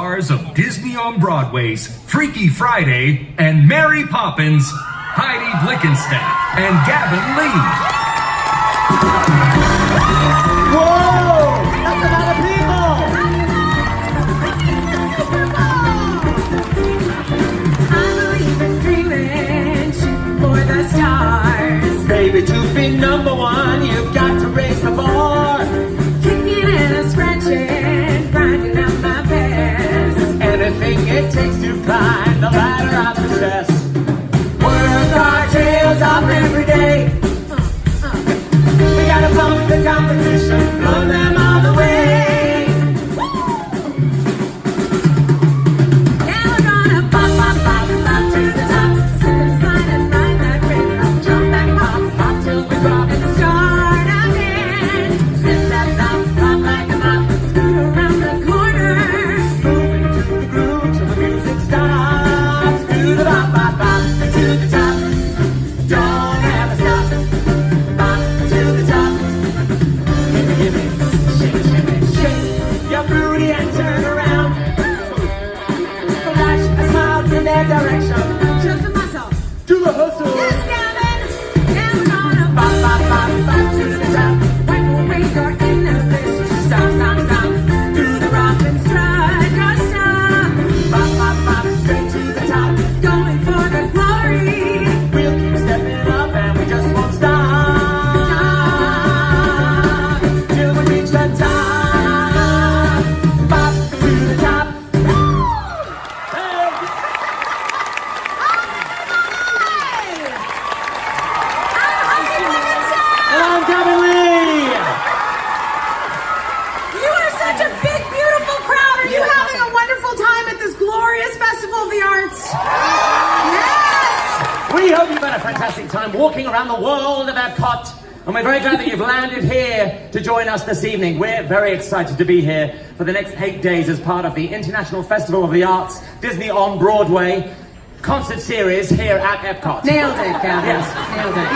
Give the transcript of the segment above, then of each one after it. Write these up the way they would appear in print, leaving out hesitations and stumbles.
stars of Disney on Broadway's Freaky Friday and Mary Poppins, Heidi Blickenstaff and Gavin Lee. Whoa! That's a lot of people! I believe in dreaming, shooting for the stars. Baby, to be number one, you've got to raise the bar. Kicking and scratching, grinding out my best. Anything it takes to climb the ladder of success. Work our tails off every day. We gotta bump the competition, blow them all the way. Yeah, we're gonna pop, pop, pop, pop to the top. Slip and slide and ride that rhythm. Jump back, pop, pop till we drop and start again. Snip, snap, stop, pop like a mop. Scoot around the corner. Moving to the groove till the music stops. Do the bop, bop, bop, to the top. Don't ever stop. Bop to the top. Gimme, gimme, shake, shake, shake. Your booty and turn around. Flash a smile in their direction. Just a muscle. Do the hustle. Yes, Gavin. Yeah, we're gonna Bop, bop, bop, bop to the top. wipe away your inhibitions. Stop, stop, stop. Do the rock And strut your stuff. bop, bop, bop, straight to the top. Going for the glory. We'll keep stepping up and we just won't stop till we reach the top. Bop to the top. Hey. And I'm Gavin Lee. You are such a big, beautiful crowd. Are you having a wonderful time at this glorious Festival of the Arts? Yes! We hope you've had a fantastic time walking around the world of Epcot. And we're very glad that you've landed here to join us this evening. We're very excited to be here for the next 8 days as part of the International Festival of the Arts, Disney on Broadway concert series here at Epcot. Nailed it, Gavin. Yes. Nailed it.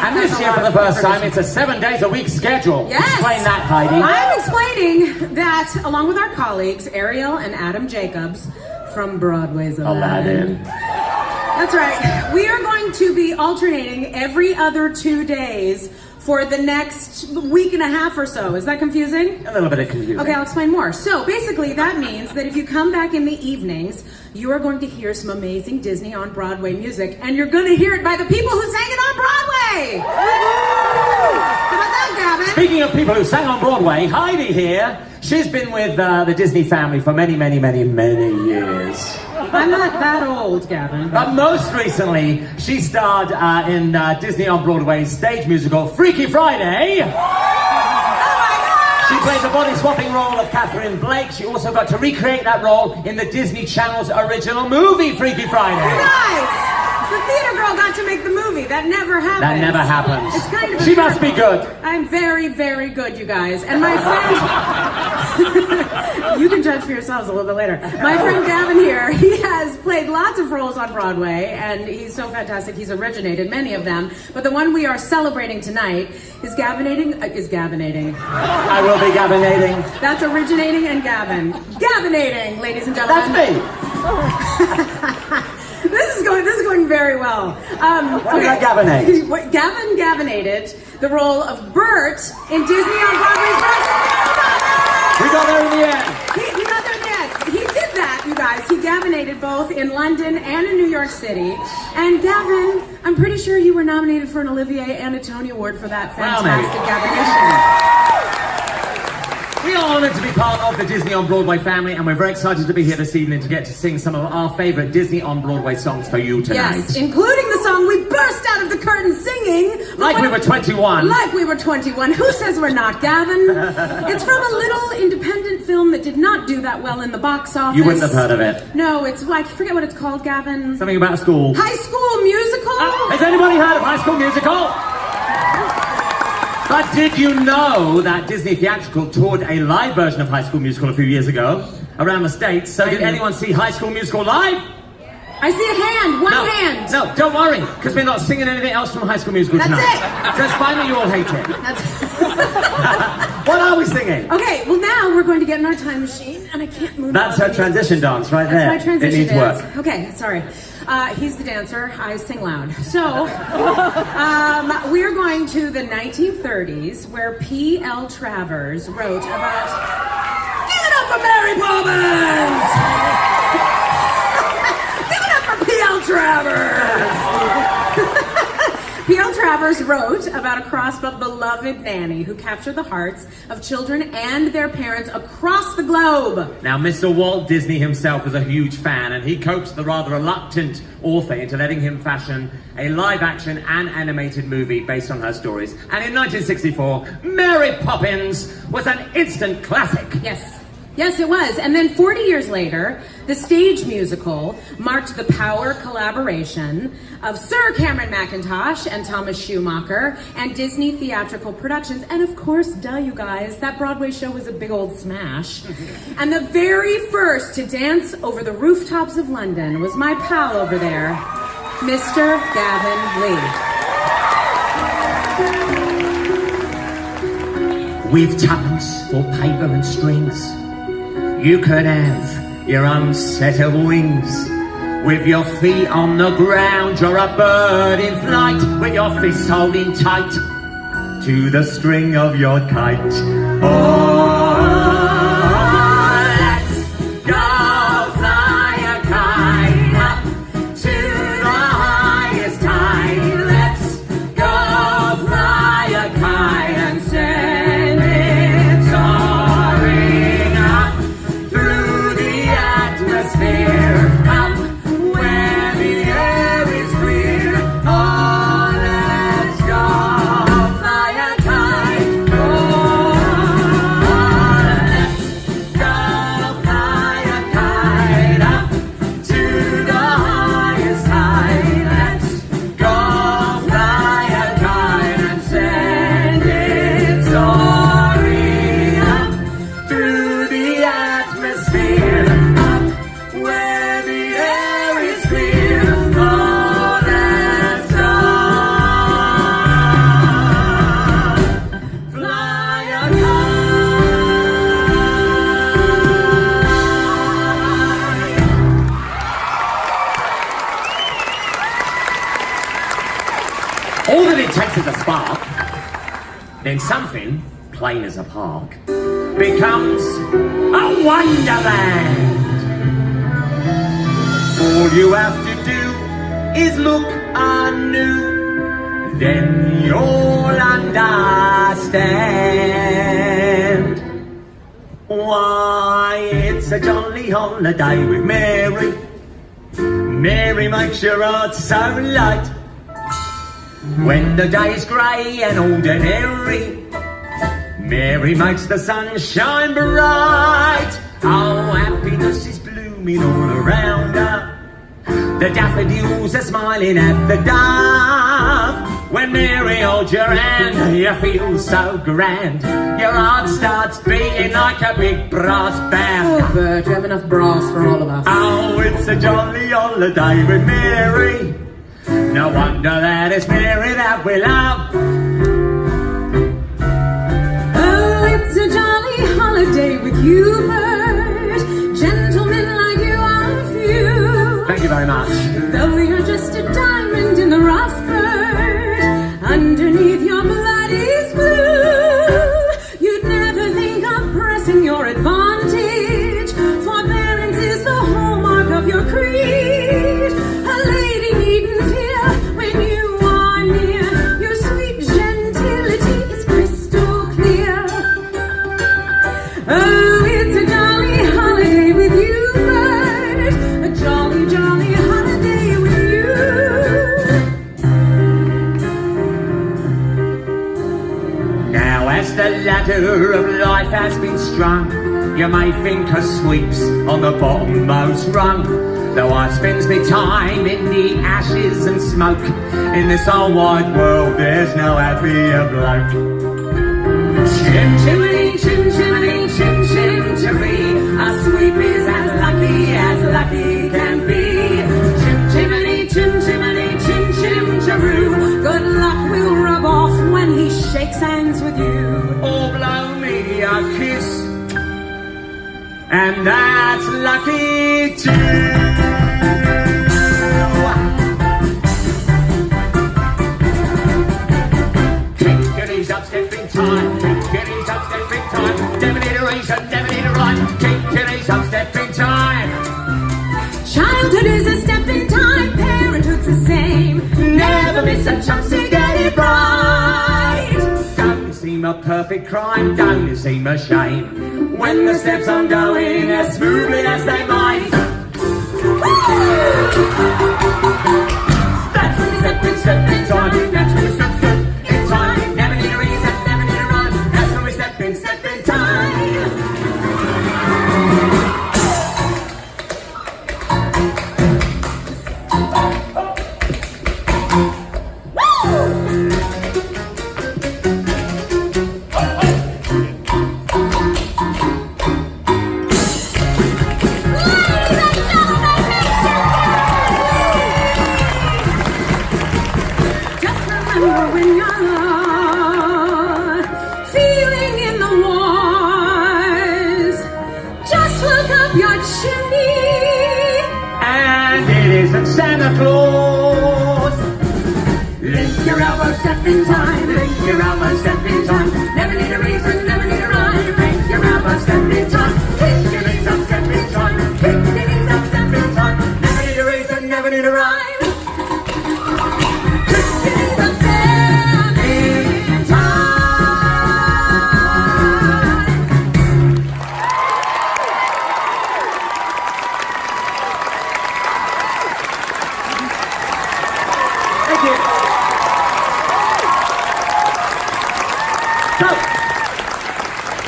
And this year, for the first time, it's a 7 days a week schedule. Yes. Explain that, Heidi. I'm explaining that, along with our colleagues, Ariel and Adam Jacobs from Broadway's Aladdin. That's right. We are going to be alternating every other 2 days for the next week and a half or so. Is that confusing? A little bit of confusing. Okay, I'll explain more. So basically, that means that if you come back in the evenings, you are going to hear some amazing Disney on Broadway music, and you're going to hear it by the people who sang it on Broadway. How about that, Gavin? Speaking of people who sang on Broadway, Heidi here, she's been with the Disney family for many, many, many, many years. I'm not that old, Gavin. But most recently, she starred in Disney on Broadway's stage musical Freaky Friday. She played the body-swapping role of Catherine Blake. She also got to recreate that role in the Disney Channel's original movie, Freaky Friday. Nice! The theater girl got to make the movie. That never happened. That never happens. It's kind of a She must be good. I'm very, very good, you guys. And my friend... You can judge for yourselves a little bit later. My friend Gavin here, he has played lots of roles on Broadway, and he's so fantastic. He's originated many of them. But the one we are celebrating tonight is Gavinating. I will be Gavinating. That's originating and Gavin. Gavinating, ladies and gentlemen. That's me. This is going very well. What did I Gavinate? Gavin Gavinated the role of Bert in Disney on Broadway's Bert. We got there in the end. He got there in the end. He did that, you guys. He Gavinated both in London and in New York City. And Gavin, I'm pretty sure you were nominated for an Olivier and a Tony Award for that fantastic Gavination. We are honoured to be part of the Disney on Broadway family, and we're very excited to be here this evening to get to sing some of our favourite Disney on Broadway songs for you tonight. Yes, including the song we burst out of the curtain singing. Like we were 21. Like we were 21. Who says we're not, Gavin? It's from a little independent film that did not do that well in the box office. You wouldn't have heard of it. No, it's like, I forget what it's called, Gavin. Something about school. High School Musical? Has anybody heard of High School Musical? But did you know that Disney Theatrical toured a live version of High School Musical a few years ago around the States? So did anyone see High School Musical live? I see a hand. One hand. No, don't worry, because we're not singing anything else from High School Musical That's tonight. it. So it's fine that you all hate it. What are we singing? Okay, well now we're going to get in our time machine, and I can't move. That's her transition dance right there. That's my transition It needs dance. work. Okay, sorry. He's the dancer. I sing loud. So, we're going to the 1930s, where P.L. Travers wrote about. Give it up for Mary Poppins! Give it up for P.L. Travers! P.L. Travers wrote about a crossbow beloved nanny who captured the hearts of children and their parents across the globe. Now, Mr. Walt Disney himself was a huge fan, and he coaxed the rather reluctant author into letting him fashion a live-action and animated movie based on her stories. And in 1964, Mary Poppins was an instant classic. Yes, it was. And then 40 years later, the stage musical marked the power collaboration of Sir Cameron Mackintosh and Thomas Schumacher and Disney Theatrical Productions. And of course, duh, you guys, that Broadway show was a big old smash. And the very first to dance over the rooftops of London was my pal over there, Mr. Gavin Lee. We've tuppence for paper and strings. You could have your own set of wings. With your feet on the ground, you're a bird in flight. With your fists holding tight to the string of your kite. Oh, let's go fly a kite up to the highest height. Let's go fly a kite and send it soaring up through the atmosphere, up where the air is clear. Oh, let's go fly a kite. Oh, let's go fly a kite up to the highest height. Let's go fly a kite and send it soaring up through the atmosphere, up where the air is clear. Oh, let's go fly a kite. All that it takes is a spark, then something, plain as a park, becomes a wonderland. All you have to do is look anew, then you'll understand why it's a jolly holiday with Mary. Mary makes your heart so light. When the day's grey and ordinary, Mary makes the sun shine bright. Oh, happiness is blooming all around her. The daffodils are smiling at the dove. When Mary holds your hand, you feel so grand. Your heart starts beating like a big brass band. Oh, Bert, you have enough brass for all of us. Oh, it's a jolly holiday with Mary. No wonder that it's Mary that we love. Oh, it's a jolly holiday with you, Bert. Gentlemen like you are few. Thank you very much. Though you're just a diamond in the rough, Bert, underneath your blood is blue. You'd never think of pressing your advantage. Forbearance is the hallmark of your creed. A lady needn't fear when you are near. Your sweet gentility is crystal clear. Oh, it's a jolly holiday with you, Bert. A jolly, jolly holiday with you. Now as the ladder of life has been strung, you may think her sweeps on the bottommost rung. Though I spends me time in the ashes and smoke, in this whole wide world there's no happier bloke. Chim chimney, chim chimney, chim chim chimney, a sweep is as lucky can be. Chim and that's lucky too. Kick-a-dee's up-stepping time, kick-a-dee's up-stepping time. Never need a reason, never need a rhyme. Kick-a-dee's up-stepping time. Childhood is a step in time, parenthood's the same. Never miss a chance to get it right. Don't it seem a perfect crime? Don't it seem a shame? When the steps aren't going as smoothly as they might. That's when we step in time. That's when we step in time. Never need a reason, never need a rhyme. That's when we step in time. Just remember when you're feeling in the wars, just look up your chimney. And it isn't Santa Claus. Link your elbow, step in time. Link your elbow, step in time. Never need a reason, never need a rhyme. Link your elbow, step in time. Kick your knees up, step in time. Kick your knees up, step in time. Never need a reason, never need a rhyme. Kick your knees up, step in time. Thank you. So,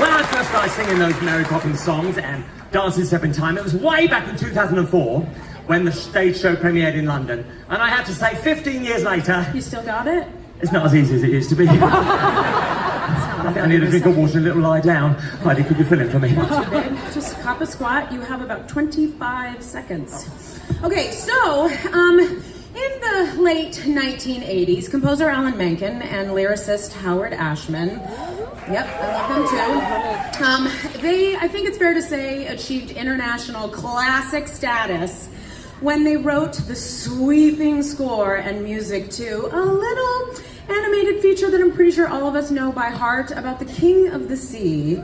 when I first started singing those Mary Poppins songs and dancing step in time, it was way back in 2004 when the stage show premiered in London. And I have to say, 15 years later, You still got it? it's not as easy as it used to be. I think I need a drink of water and a little lie down. Heidi, could you fill in for me? Babe, just hop a squat. You have about 25 seconds. Okay, so, in the late 1980s, composer Alan Menken and lyricist Howard Ashman, yep, I love them too, they, I think it's fair to say, achieved international classic status when they wrote the sweeping score and music to a little animated feature that I'm pretty sure all of us know by heart about the King of the Sea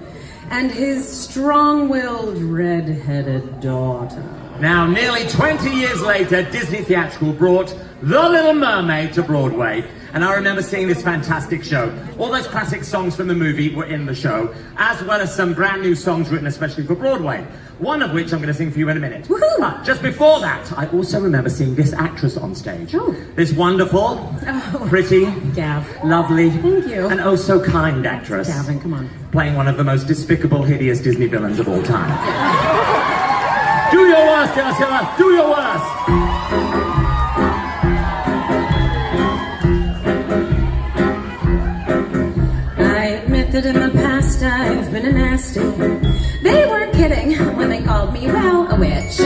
and his strong-willed red-headed daughter. Now, nearly 20 years later, Disney Theatrical brought The Little Mermaid to Broadway. And I remember seeing this fantastic show. All those classic songs from the movie were in the show, as well as some brand new songs written especially for Broadway. One of which I'm going to sing for you in a minute. Woohoo! But just before that, I also remember seeing this actress on stage. Oh. This wonderful, Oh. pretty, Gav. lovely, Thank you. and oh so kind actress. Gavin, come on. Playing one of the most despicable, hideous Disney villains of all time. Do your worst, Ursula! Do your worst! That in the past I've been a nasty. They weren't kidding when they called me, well, a witch.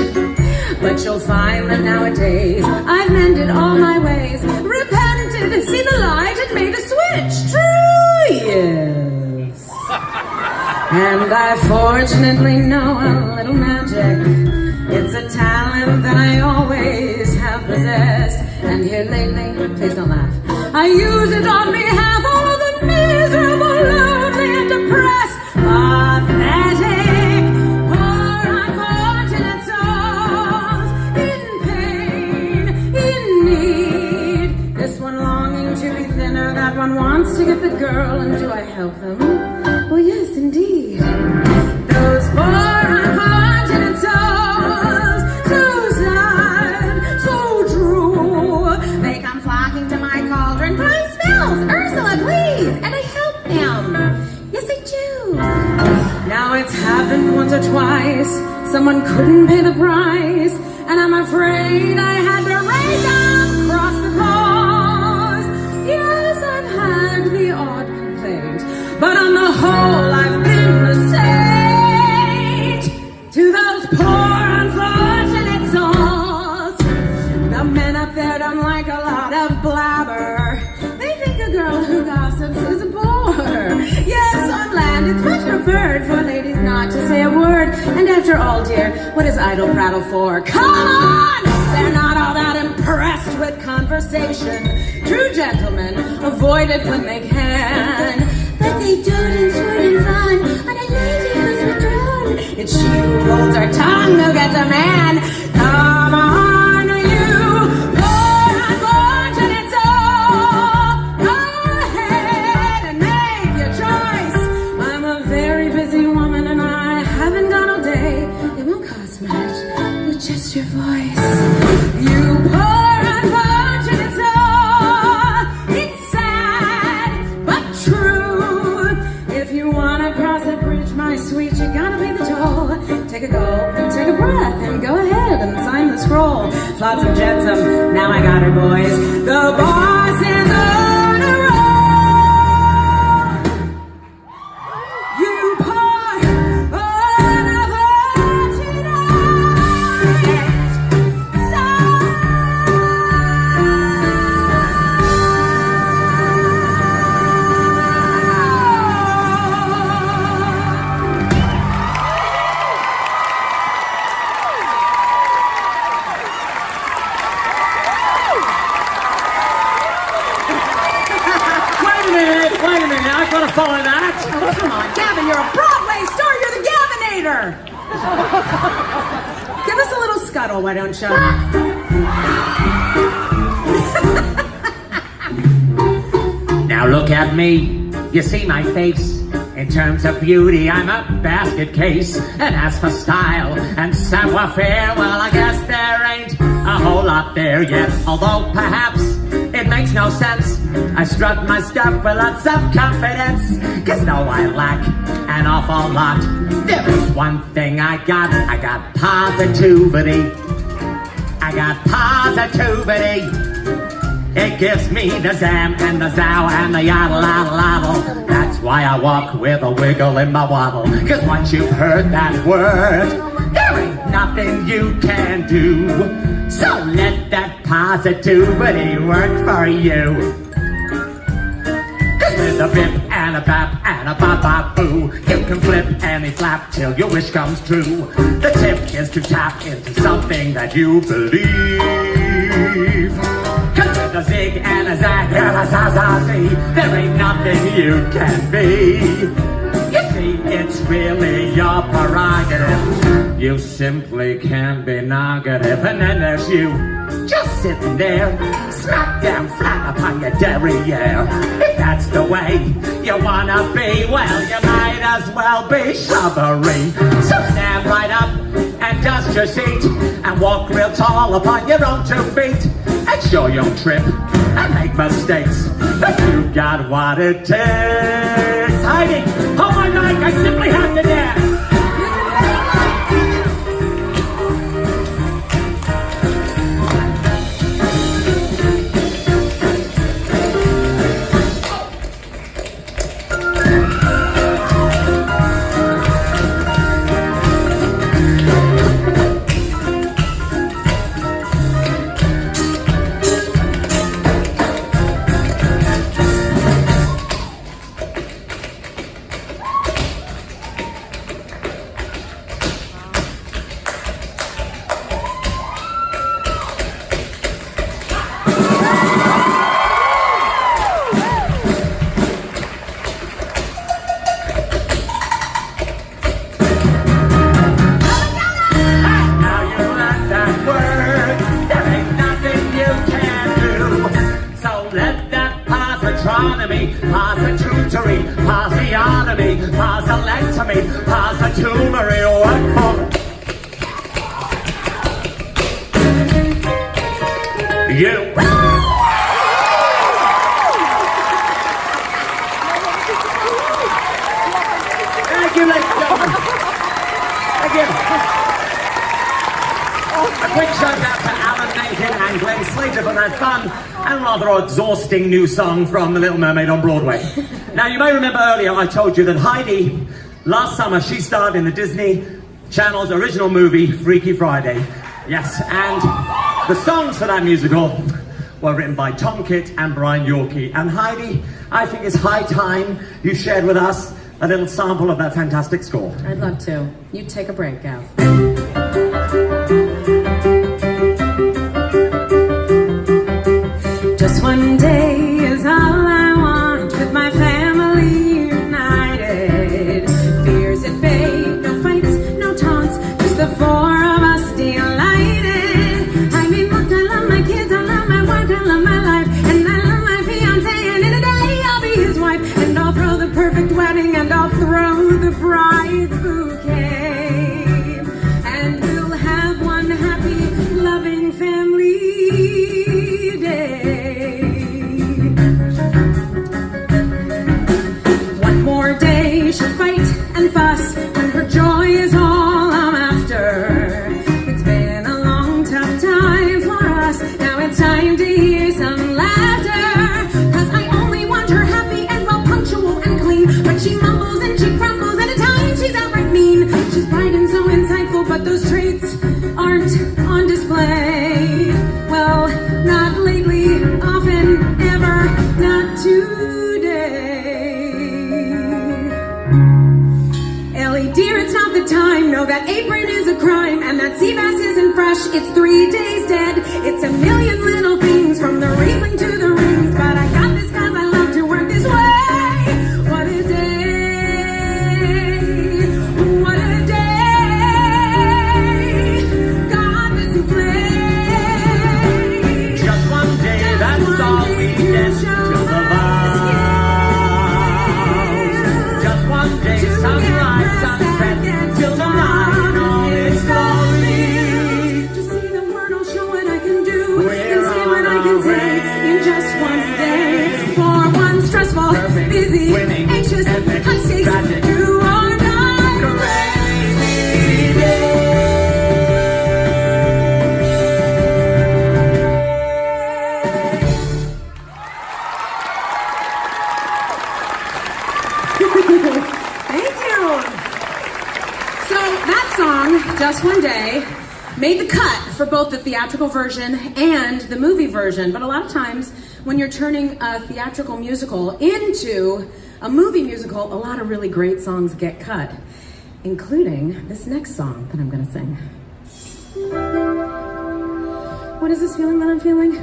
But you'll find that nowadays I've mended all my ways, repented, seen the light, and made a switch. True, yes. And I fortunately know a little magic. It's a talent that I always have possessed. And here lately, please don't laugh, I use it on behalf of the miserable, lonely, and depressed, pathetic, poor, unfortunate souls in pain, in need. This one longing to be thinner, that one wants to get the girl, and do I help them? Well, yes, indeed. Those poor, unfortunate souls, so sad, so true. They come flocking to my cauldron, crying spells, Ursula, please, and I help them. Yes, I do. Now it's happened once or twice. Someone couldn't pay the price, and I'm afraid I had to rake across the cause. Yes, I've had the odd complaint, but on the whole, I've been a saint to those poor, unfortunate souls. The men up there don't like a lot of blabber. They think a girl who gossips is a bore. Yes, on land it's much preferred for ladies not to say a word. And after all, dear. What is idle prattle for? Come on! They're not all that impressed with conversation. True gentlemen avoid it when they can. But they do it in sort and fun on a lady who's withdrawn. It's she who holds her tongue who gets a man. Come on, you poor unfortunate soul. Go ahead and make your choice. I'm a very busy woman and I haven't gone all day. It won't cost much with just your voice. You poor unfortunate soul. It's sad but true. If you wanna cross a bridge, my sweet, you gotta pay the toll. Take a gulp and take a breath and go ahead and sign the scroll. Flotsam jetsam, now I got her, boys. The boss is on a roll. You poor unfortunate Wait a minute, I've got to follow that. Oh, come on, Gavin, you're a Broadway star. You're the Gavinator. Give us a little scuttle, why don't you? Now look at me, you see my face. In terms of beauty, I'm a basket case. And as for style and savoir-faire, well, I guess there ain't a whole lot there yet. Although perhaps it makes no sense, I strut my stuff with lots of confidence. Cause though I lack an awful lot, there is one thing I got positivity. I got positivity. It gives me the zam and the zow and the yaddle yaddle yaddle. That's why I walk with a wiggle in my waddle. Cause once you've heard that word, there ain't nothing you can do. So let that positivity work for you. Cause with a bip and a bap and a bop bop boo, you can flip any flap till your wish comes true. The tip is to tap into something that you believe. Cause with a zig and a zag and a zazazee, there ain't nothing you can be. You see, it's really your prerogative. You simply can't be negative. And then there's you, just sitting there, smack down flat upon your derriere. If that's the way you wanna be, well, you might as well be shrubbery. So stand right up and dust your seat and walk real tall upon your own 2 feet. And sure you'll trip and make mistakes, but you got what it takes. Heidi, hold my mic, I simply have to dance. Positutory, posiotomy, posilectomy, positumery, what for? You. Thank you, ladies and gentlemen. Thank you. A quick shout out to Alan Menken and Glenn Slater for that fun and rather exhausting new song from The Little Mermaid on Broadway. Now, you may remember earlier I told you that Heidi, last summer, she starred in the Disney Channel's original movie, Freaky Friday. Yes, and the songs for that musical were written by Tom Kitt and Brian Yorkie. And Heidi, I think it's high time you shared with us a little sample of that fantastic score. I'd love to. You take a break, Gav. It's 3 days dead. It's a million little things from the Riesling to the rings. But I got this 'cause I love to work this way. What a day. What a day. God, this souffle. Just one day, that's all we get till the vows. Just one day, sunrise, sunset, till the night, all its glory. To see the world, I'll show what I can do and see what I can take in just one day. For one stressful, busy, anxious, high stakes, do or die. Crazy day. Thank you. So that song, Just One Day, made the cut for both the theatrical version and the movie version. But a lot of times, when you're turning a theatrical musical into a movie musical, a lot of really great songs get cut, including this next song that I'm going to sing. What is this feeling that I'm feeling?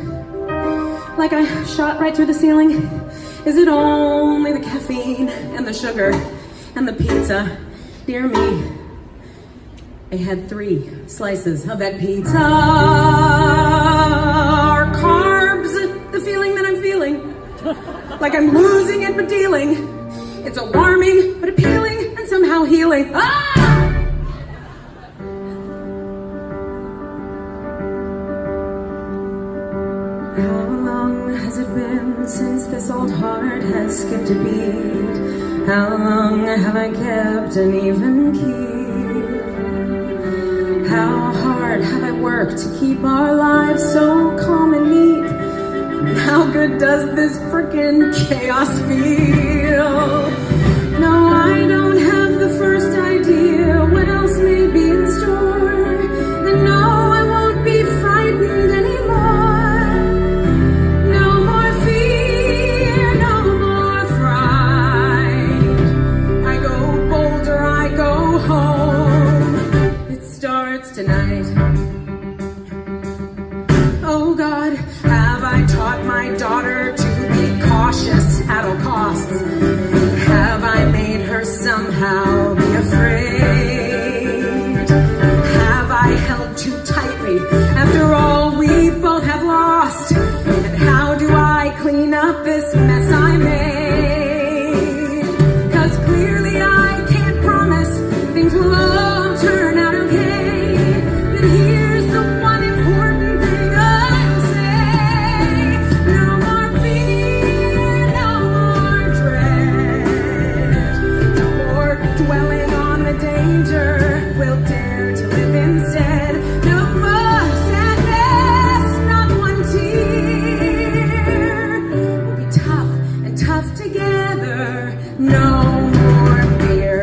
Like I shot right through the ceiling? Is it only the caffeine and the sugar and the pizza? Dear me, I had 3 slices of that pizza. Are carbs the feeling that I'm feeling? Like I'm losing it but dealing. It's alarming but appealing and somehow healing. Ah! How long has it been since this old heart has skipped a beat? How long have I kept an even key? How hard have I worked to keep our lives so calm and neat? And how good does this frickin' chaos feel? No, I don't have the first idea what else may be in store. And no, I won't be frightened anymore. No more fear, no more fright. I go bolder, I go home. It starts tonight. Oh God, have I taught my daughter to be cautious at all costs? Have I made her somehow be afraid? Have I held too tightly after all we both have lost? And how do I clean up this mess I made? 'Cause clearly I can't promise things will all turn out okay. But here's the one important thing I'll say. No more fear, no more dread. No more dwelling on the danger. We'll dare to live instead. No more sadness, not one tear. We'll be tough and tough together. No more fear.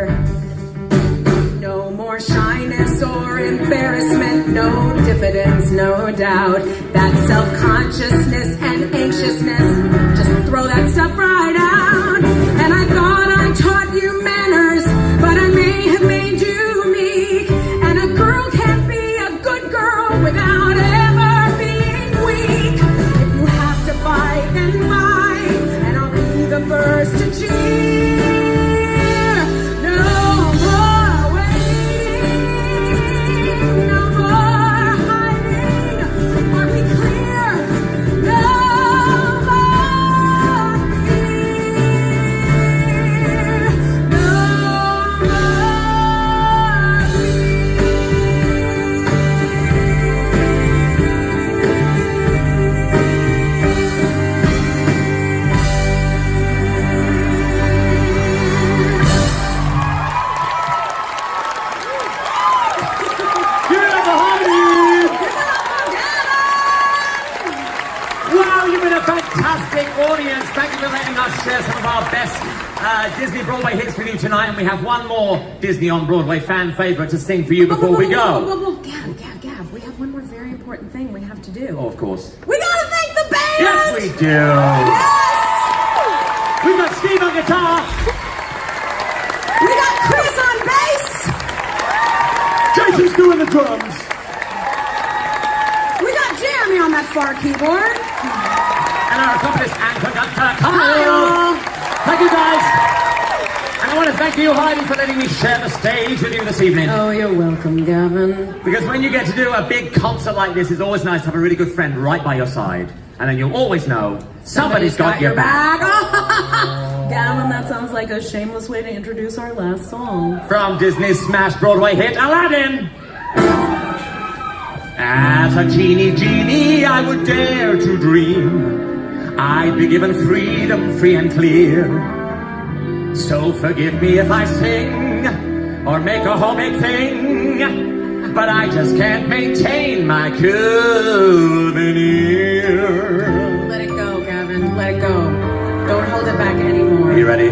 No more shyness or embarrassment, no diffidence, no doubt. That self-consciousness and anxiousness, just throw that stuff right out. And I thought I taught you manners, but I may have made you meek. And a girl can't be a good girl without ever being weak. If you have to fight, then fight, and I'll be the first to cheer. No more waiting, no more hiding. Are we clear? No more fear, no Give it up for Heidi. Wow, you've been a fantastic audience. Thank you for letting us share some of our best Disney Broadway hits with you tonight. And we have one more Disney on Broadway fan favorite to sing for you before we go. Gav, we have one more very important thing we have to do. Oh, of course. We gotta thank the band! Yes, we do. Yes! We've got Steve on guitar. We got Chris on bass! Jason's doing the drums. Jeff, our keyboard. And our accompanist and conductor, Hi, Kyle. Thank you, guys. And I want to thank you, Heidi, for letting me share the stage with you this evening. Oh, you're welcome, Gavin. Because when you get to do a big concert like this, it's always nice to have a really good friend right by your side. And then you'll always know somebody's got your back. Gavin, that sounds like a shameless way to introduce our last song. From Disney's smash Broadway hit, Aladdin. As a genie, I would dare to dream I'd be given freedom free and clear. So forgive me if I sing or make a whole big thing, but I just can't maintain my cool veneer. Let it go, Gavin. Let it go. Don't hold it back anymore. Are you ready?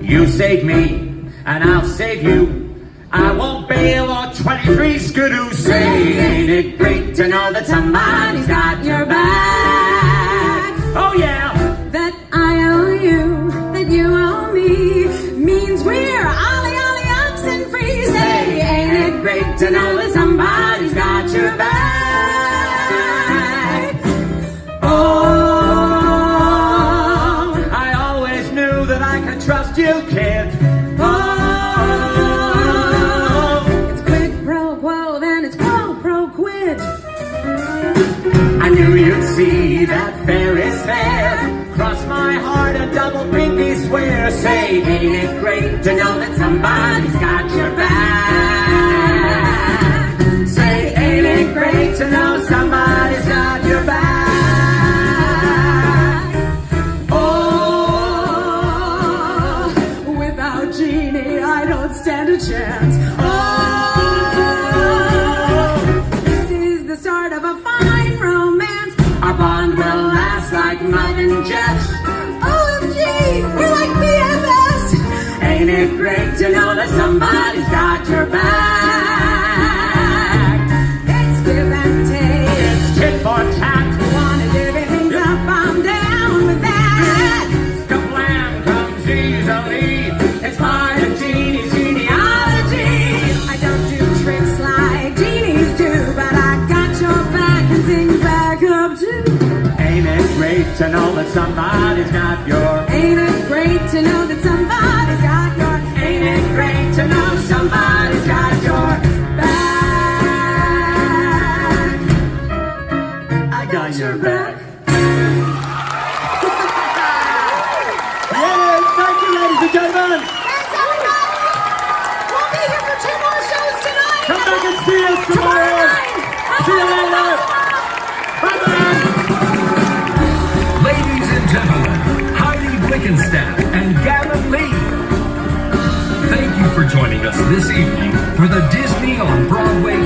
You save me, and I'll save you. I won't bail on 23 skidoo. Say, ain't it great to know that somebody's got your back? Oh yeah! That I owe you, that you owe me, means we're ollie ollie oxen free. Say, ain't it great to know that somebody's got your back? Oh, I always knew that I could trust you, kid. it's quid pro quo, then it's quo pro quid. I knew you'd see that fair is fair. Cross my heart a double pinky swear. Say, ain't it great to know that somebody's got your back? Say, ain't it great to know somebody's got your back? Oh, without Jeannie, I don't stand a chance. Oh, this is the start of a fine romance. Our bond will last like mud and jets. OMG, we're like BFFs. Ain't it great to know that somebody's got your back? It's give and take. It's tit for tat. Wanna divvy things up, I'm down with that. Kablam comes easily. It's part of Genie's genealogy. I don't do tricks like genies do, but I got your back and sing back up too. Ain't it great to know that somebody's got your? Ain't it great to know that somebody's got your? Ain't it great to know somebody's got your back? I got your back. Yes, thank you, ladies and gentlemen. Thanks, everybody. We'll be here for 2 more shows tonight. Come back and see us tomorrow. See you later. Bye-bye. Ladies and gentlemen, Heidi Blickenstaff and Gavin Lee. Thank you for joining us this evening for the Disney on Broadway